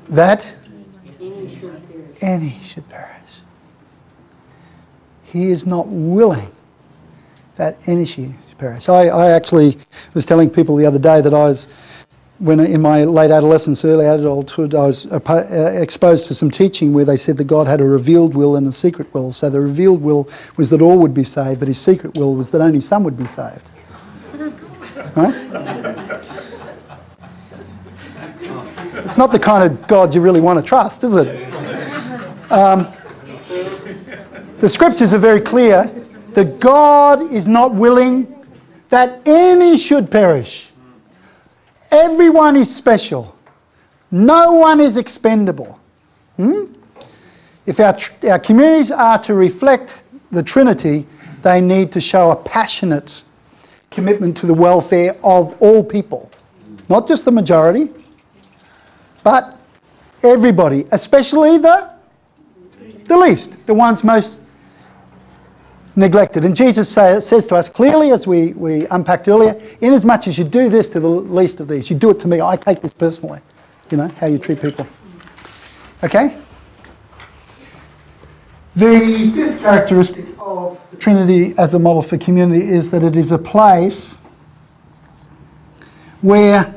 that Any should perish. any should perish. He is not willing that any should perish. I actually was telling people the other day that when in my late adolescence, early adulthood, I was exposed to some teaching where they said that God had a revealed will and a secret will. So the revealed will was that all would be saved, but his secret will was that only some would be saved. Right? It's not the kind of God you really want to trust, is it? The scriptures are very clear that God is not willing that any should perish. Everyone is special. No one is expendable. If our communities are to reflect the Trinity, they need to show a passionate commitment to the welfare of all people. Not just the majority, but everybody, especially the least, the ones most neglected. And Jesus says to us clearly, as we unpacked earlier, inasmuch as you do this to the least of these, you do it to me. I take this personally, how you treat people. Okay? The fifth characteristic of the Trinity as a model for community is that it is a place where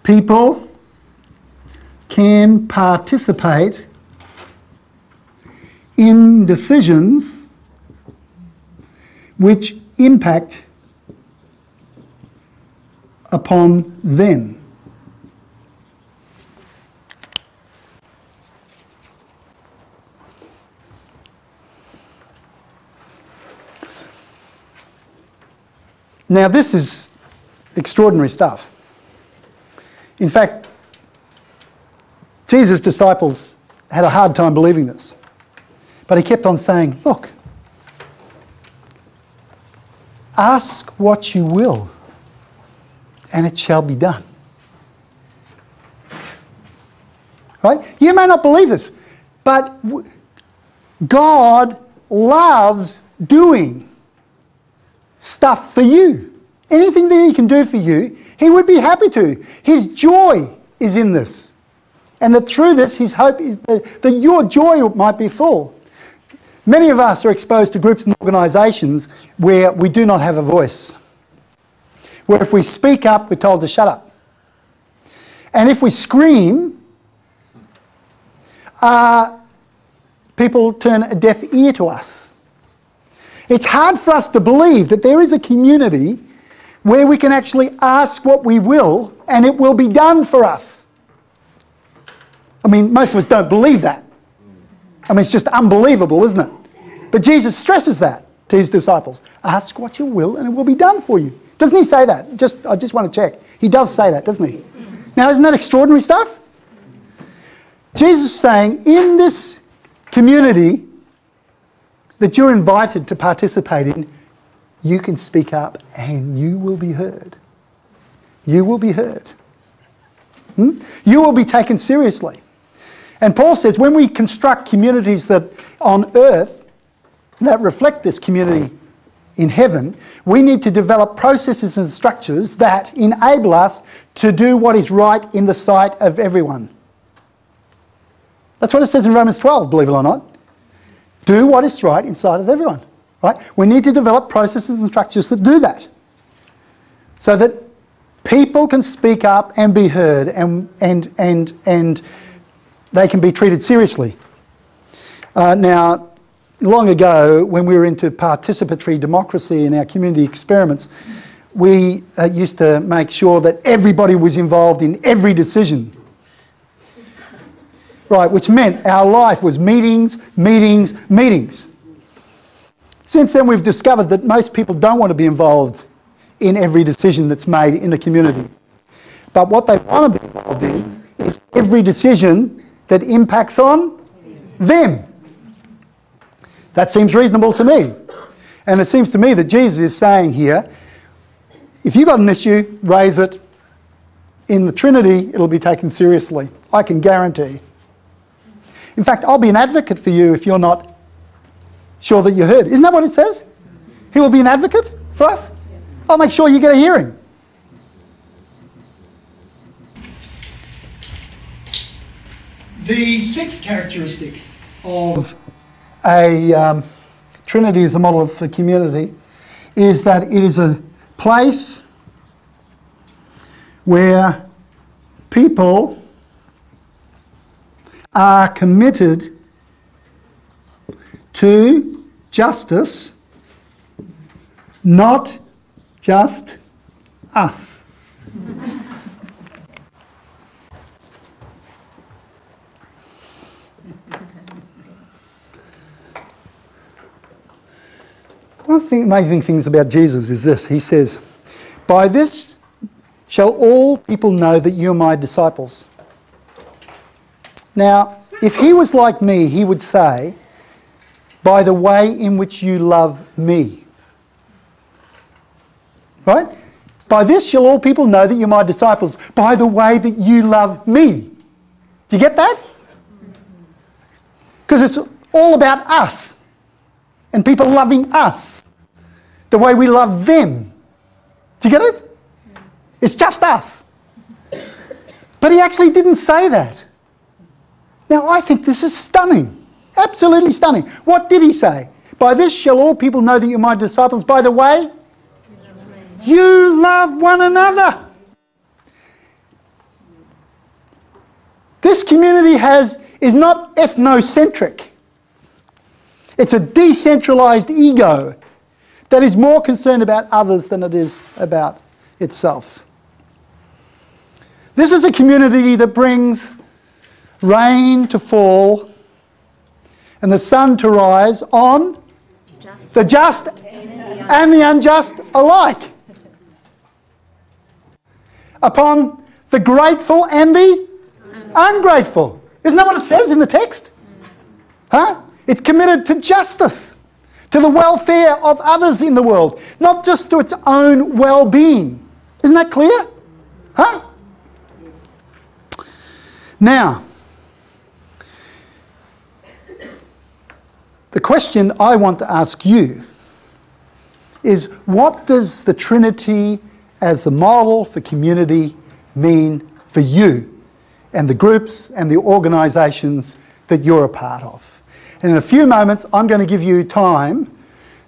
people can participate in decisions which impact upon them. Now, this is extraordinary stuff. In fact, Jesus' disciples had a hard time believing this. But he kept on saying, look, ask what you will, and it shall be done. Right? You may not believe this, but God loves doing stuff for you. Anything that he can do for you, he would be happy to. His joy is in this. And that through this, his hope is that your joy might be full. Many of us are exposed to groups and organisations where we do not have a voice. Where if we speak up, we're told to shut up. And if we scream, people turn a deaf ear to us. It's hard for us to believe that there is a community where we can actually ask what we will and it will be done for us. I mean, most of us don't believe that. I mean, it's just unbelievable, isn't it? But Jesus stresses that to his disciples. Ask what you will and it will be done for you. Doesn't he say that? I just want to check. He does say that, doesn't he? Now, isn't that extraordinary stuff? Jesus is saying, in this community that you're invited to participate in, you can speak up and you will be heard. You will be heard. You will be taken seriously. And Paul says when we construct communities that on earth that reflect this community in heaven, we need to develop processes and structures that enable us to do what is right in the sight of everyone. That's what it says in Romans 12, believe it or not. Do what is right in sight of everyone. Right? We need to develop processes and structures that do that. So that people can speak up and be heard and they can be treated seriously. Now, long ago, when we were into participatory democracy in our community experiments, we used to make sure that everybody was involved in every decision. Right, which meant our life was meetings, meetings, meetings. Since then, we've discovered that most people don't want to be involved in every decision that's made in a community. But what they want to be involved in is every decision that impacts on them. That seems reasonable to me. And it seems to me that Jesus is saying here, if you've got an issue, raise it. In the Trinity, it'll be taken seriously. I can guarantee. In fact, I'll be an advocate for you if you're not sure that you're heard. Isn't that what it says? He will be an advocate for us? I'll make sure you get a hearing. The sixth characteristic of a Trinity as a model for community is that it is a place where people are committed to justice, not just us. One of the amazing things about Jesus is this. He says, "By this shall all people know that you are my disciples." Now, if he was like me, he would say, "By the way in which you love me." Right? "By this shall all people know that you're my disciples, by the way that you love me." Do you get that? Because it's all about us and people loving us the way we love them. Do you get it? It's just us. But he actually didn't say that. Now, I think this is stunning. Absolutely stunning. What did he say? "By this shall all people know that you're my disciples, by the way you love one another." This community is not ethnocentric. It's a decentralised ego that is more concerned about others than it is about itself. This is a community that brings rain to fall and the sun to rise on the just and the unjust alike, upon the grateful and the ungrateful. Isn't that what it says in the text? Huh? It's committed to justice, to the welfare of others in the world, not just to its own well-being. Isn't that clear? Huh? Now, the question I want to ask you is, what does the Trinity as the model for community mean for you and the groups and the organisations that you're a part of? And in a few moments, I'm going to give you time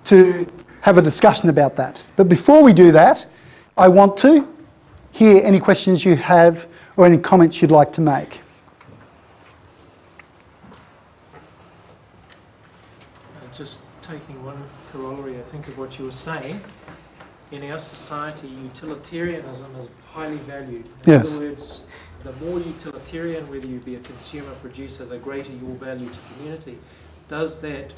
to have a discussion about that. But before we do that, I want to hear any questions you have or any comments you'd like to make. Just taking one corollary, I think, of what you were saying. In our society, utilitarianism is highly valued. In Yes. other words, the more utilitarian, whether you be a consumer, producer, the greater your value to community. Does that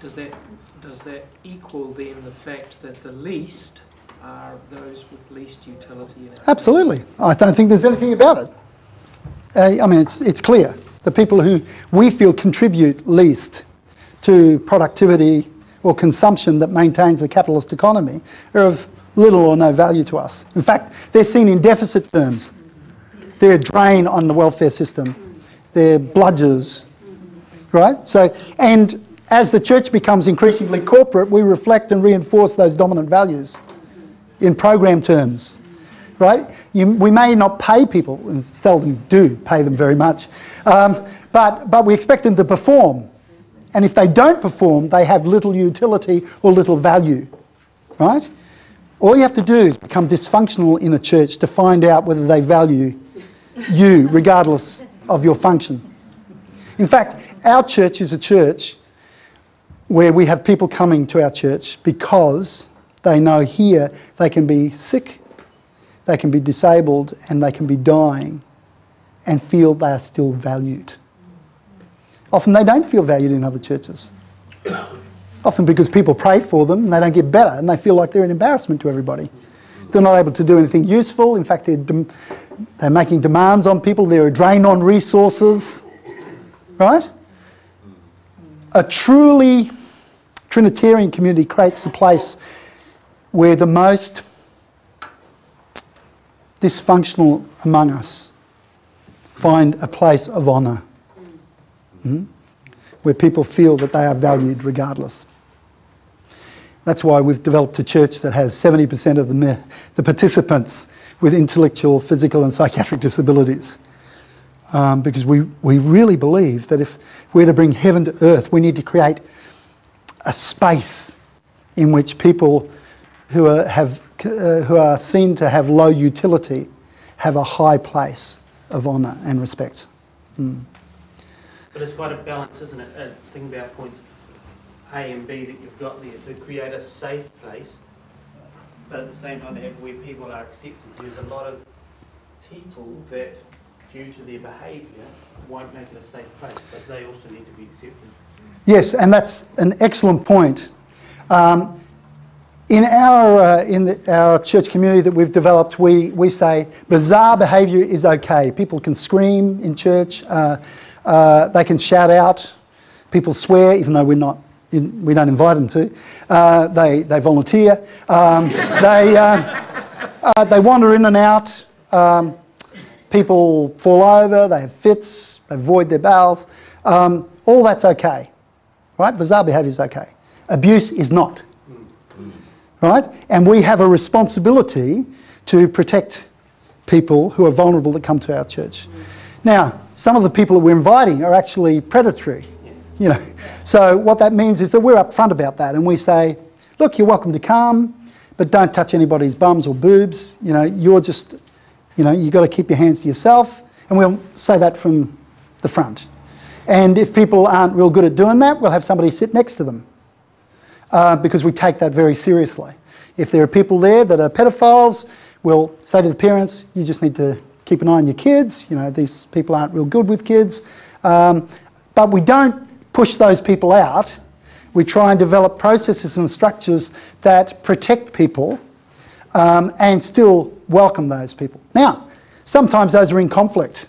does that equal then the fact that the least are those with least utility in our Absolutely. I don't think there's anything about it. I mean, it's clear. The people who we feel contribute least to productivity or consumption that maintains the capitalist economy are of little or no value to us. In fact, they're seen in deficit terms. They're a drain on the welfare system. They're bludgers, right? So, and as the church becomes increasingly corporate, we reflect and reinforce those dominant values in program terms, right? We may not pay people, and seldom do pay them very much, but we expect them to perform. And if they don't perform, they have little utility or little value, right? All you have to do is become dysfunctional in a church to find out whether they value you, regardless of your function. In fact, our church is a church where we have people coming to our church because they know here they can be sick, they can be disabled, and they can be dying and feel they are still valued. Often they don't feel valued in other churches. Often because people pray for them and they don't get better and they feel like they're an embarrassment to everybody. They're not able to do anything useful. In fact, they're making demands on people. They're a drain on resources, right? A truly Trinitarian community creates a place where the most dysfunctional among us find a place of honour, where people feel that they are valued regardless. That's why we've developed a church that has 70% of the participants with intellectual, physical and psychiatric disabilities. because we really believe that if we're to bring heaven to earth, we need to create a space in which people who are seen to have low utility have a high place of honour and respect. But it's quite a balance, isn't it? A thing about points A and B that you've got there to create a safe place, but at the same time to have where people are accepted. There's a lot of people that, due to their behaviour, won't make it a safe place, but they also need to be accepted. Yes, and that's an excellent point. In our church community that we've developed, we say bizarre behaviour is okay. People can scream in church, they can shout out, people swear, even though we don't invite them to. They volunteer. They wander in and out. People fall over. They have fits. They void their bowels. All that's okay, right? Bizarre behaviour is okay. Abuse is not, right? And we have a responsibility to protect people who are vulnerable that come to our church. Now, some of the people that we're inviting are actually predatory. You know, so what that means is that we're upfront about that, and we say, look, you're welcome to come, but don't touch anybody's bums or boobs. You know, you're just, you know, you've got to keep your hands to yourself, and we'll say that from the front. And if people aren't real good at doing that, we'll have somebody sit next to them, because we take that very seriously. If there are people there that are pedophiles, we'll say to the parents, you just need to keep an eye on your kids. You know, these people aren't real good with kids. But we don't push those people out. We try and develop processes and structures that protect people and still welcome those people. Now, sometimes those are in conflict.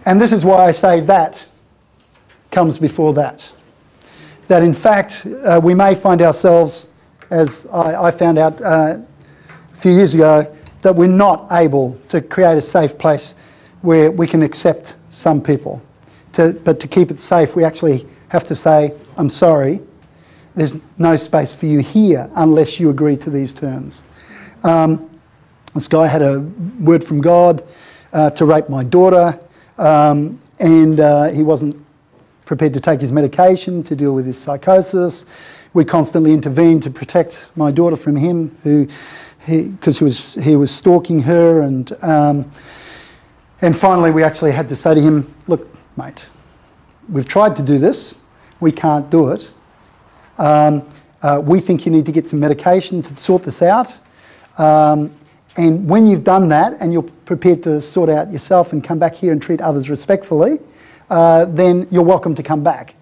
And this is why I say that comes before that. That in fact, we may find ourselves, as I found out a few years ago, that we're not able to create a safe place where we can accept some people. But to keep it safe, we actually have to say, I'm sorry, there's no space for you here unless you agree to these terms. This guy had a word from God to rape my daughter, and he wasn't prepared to take his medication to deal with his psychosis. We constantly intervened to protect my daughter from him, because he was stalking her, and finally we actually had to say to him, look, mate, we've tried to do this, we can't do it. We think you need to get some medication to sort this out. And when you've done that and you're prepared to sort out yourself and come back here and treat others respectfully, then you're welcome to come back.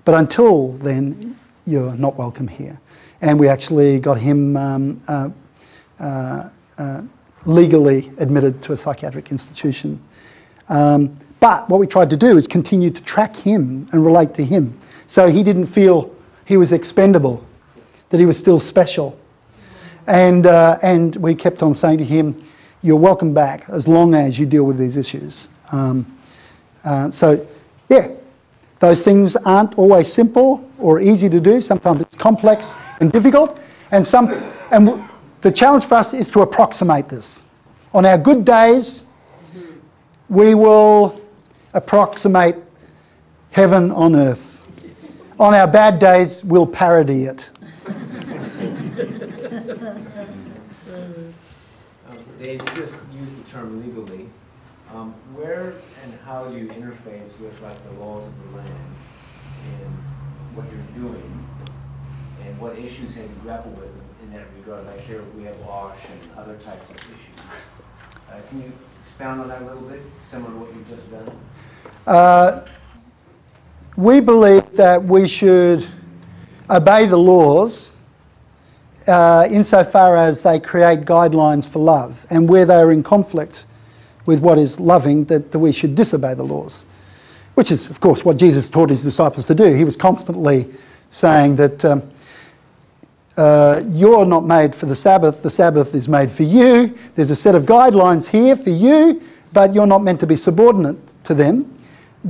But until then, you're not welcome here. And we actually got him legally admitted to a psychiatric institution. But what we tried to do is continue to track him and relate to him, so he didn't feel he was expendable, that he was still special. And we kept on saying to him, you're welcome back as long as you deal with these issues. So, yeah, those things aren't always simple or easy to do. Sometimes it's complex and difficult. And the challenge for us is to approximate this. On our good days, we will approximate heaven on earth. On our bad days, we'll parody it. Dave, you just used the term legally. Where and how do you interface with like the laws of the land and what you're doing, and what issues have you grappled with in that regard? Like here we have wash and other types of issues. Can you expound on that a little bit, similar to what you've just done? We believe that we should obey the laws insofar as they create guidelines for love, and where they are in conflict with what is loving, that we should disobey the laws, which is, of course, what Jesus taught his disciples to do. He was constantly saying that you're not made for the Sabbath is made for you. There's a set of guidelines here for you, but you're not meant to be subordinate to them.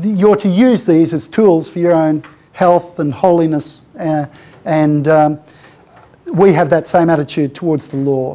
You're to use these as tools for your own health and holiness, and we have that same attitude towards the law.